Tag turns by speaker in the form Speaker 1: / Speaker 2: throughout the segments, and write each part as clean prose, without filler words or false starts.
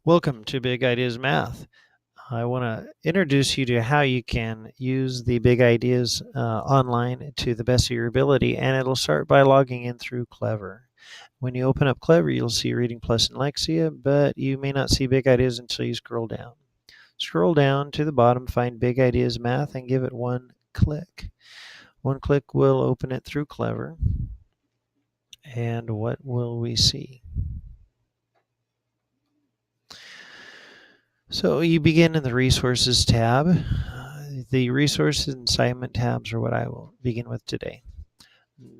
Speaker 1: Welcome to Big Ideas Math. I want to introduce you to how you can use the Big Ideas online to the best of your ability, and it'll start by logging in through Clever. When you open up Clever, you'll see Reading Plus and Lexia, but you may not see Big Ideas until you scroll down. Scroll down to the bottom, find Big Ideas Math, and give it one click. One click will open it through Clever, and what will we see? So you begin in the Resources tab. The Resources and Assignment tabs are what I will begin with today.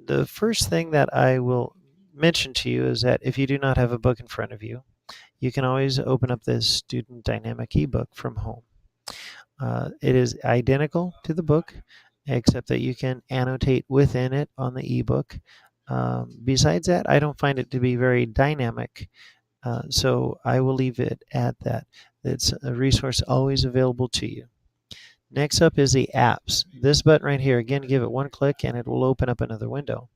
Speaker 1: The first thing that I will mention to you is that if you do not have a book in front of you, you can always open up this Student Dynamic ebook from home. It is identical to the book, except that you can annotate within it on the ebook. Besides that, I don't find it to be very dynamic. So I will leave it at that. It's a resource always available to you. Next up is the apps. This button right here, again, give it one click and it will open up another window.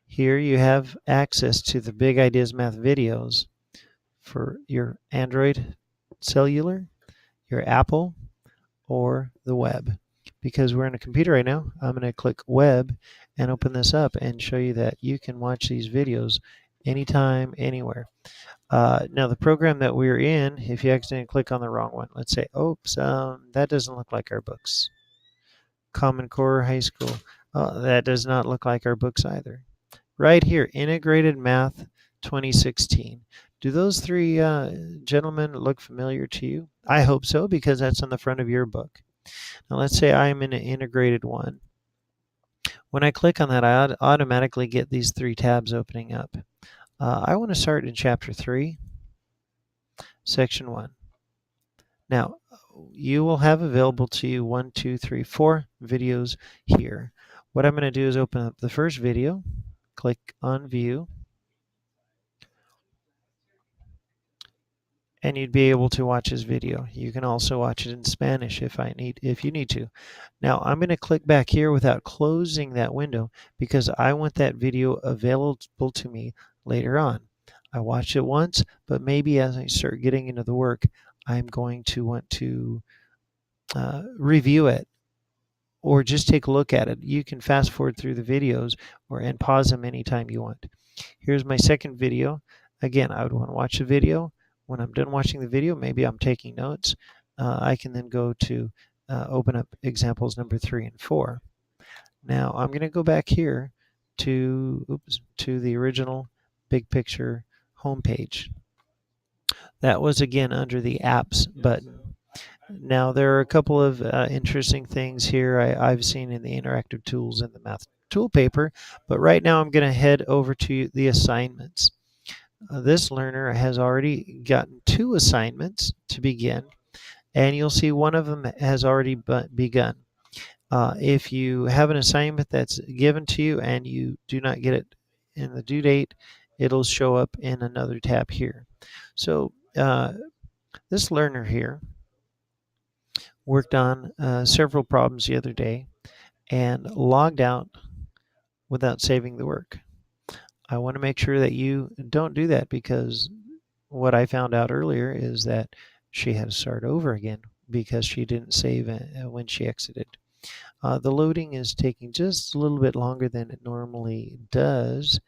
Speaker 1: Here you have access to the Big Ideas Math videos for your Android cellular, your Apple, or the web. Because we're in a computer right now, I'm going to click web and open this up and show you that you can watch these videos anytime, anywhere. Now the program that we're in, if you accidentally click on the wrong one, let's say, oops, that doesn't look like our books. Common Core High School, that does not look like our books either. Right here, Integrated Math 2016. Do those three gentlemen look familiar to you? I hope so, because that's on the front of your book. Now let's say I'm in an integrated one. When I click on that, I automatically get these three tabs opening up. I want to start in Chapter 3, Section 1. Now, you will have available to you 1, 2, 3, 4 videos here. What I'm going to do is open up the first video, click on View, and you'd be able to watch this video. You can also watch it in Spanish if you need to. Now, I'm going to click back here without closing that window because I want that video available to me later on. I watched it once, but maybe as I start getting into the work, I'm going to want to review it or just take a look at it. You can fast forward through the videos and pause them anytime you want. Here's my second video. Again, I would want to watch the video. When I'm done watching the video, maybe I'm taking notes. I can then go to open up examples number 3 and 4. Now I'm going to go back here to the original Big Picture homepage. That was again under the apps button. Now there are a couple of interesting things here I've seen in the interactive tools in the math tool paper, but right now I'm going to head over to the assignments. This learner has already gotten 2 assignments to begin, and you'll see one of them has already begun. If you have an assignment that's given to you and you do not get it in the due date, it'll show up in another tab here. So this learner here worked on several problems the other day and logged out without saving the work. I want to make sure that you don't do that because what I found out earlier is that she had to start over again because she didn't save when she exited. The loading is taking just a little bit longer than it normally does,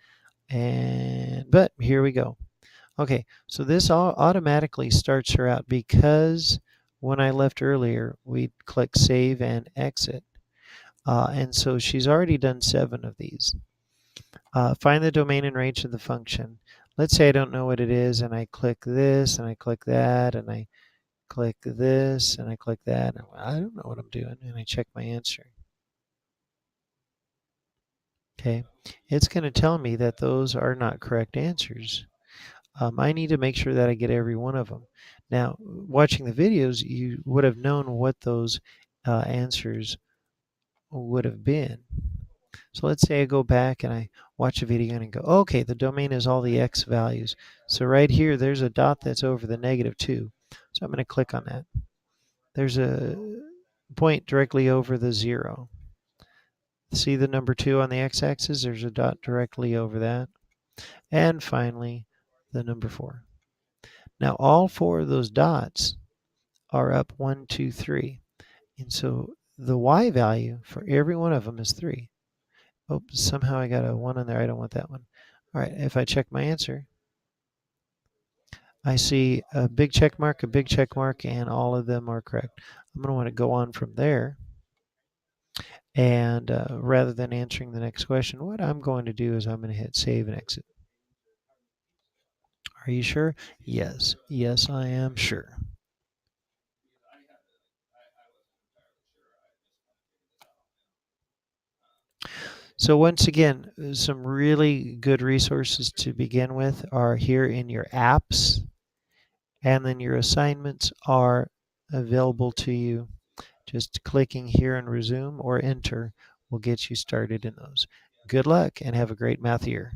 Speaker 1: but here we go. Okay, so this automatically starts her out because when I left earlier, we click Save and Exit. And so she's already done 7 of these. Find the domain and range of the function. Let's say I don't know what it is, and I click this, and I click that, and I click this, and I click that, and I don't know what I'm doing, and I check my answer. Okay, it's going to tell me that those are not correct answers. I need to make sure that I get every one of them. Now, watching the videos, you would have known what those answers would have been. So let's say I go back and I watch a video and I go, okay, the domain is all the x values. So right here, there's a dot that's over the -2. So I'm going to click on that. There's a point directly over the 0. See the number 2 on the x-axis? There's a dot directly over that. And finally, the number 4. Now all four of those dots are up 1, 2, 3. And so the y value for every one of them is 3. Oh, somehow I got a 1 in there. I don't want that one. All right, if I check my answer, I see a big check mark, and all of them are correct. I'm going to want to go on from there. And rather than answering the next question, what I'm going to do is I'm going to hit save and exit. Are you sure? Yes. Yes, I am sure. So once again, some really good resources to begin with are here in your apps, and then your assignments are available to you. Just clicking here and resume or enter will get you started in those. Good luck and have a great math year.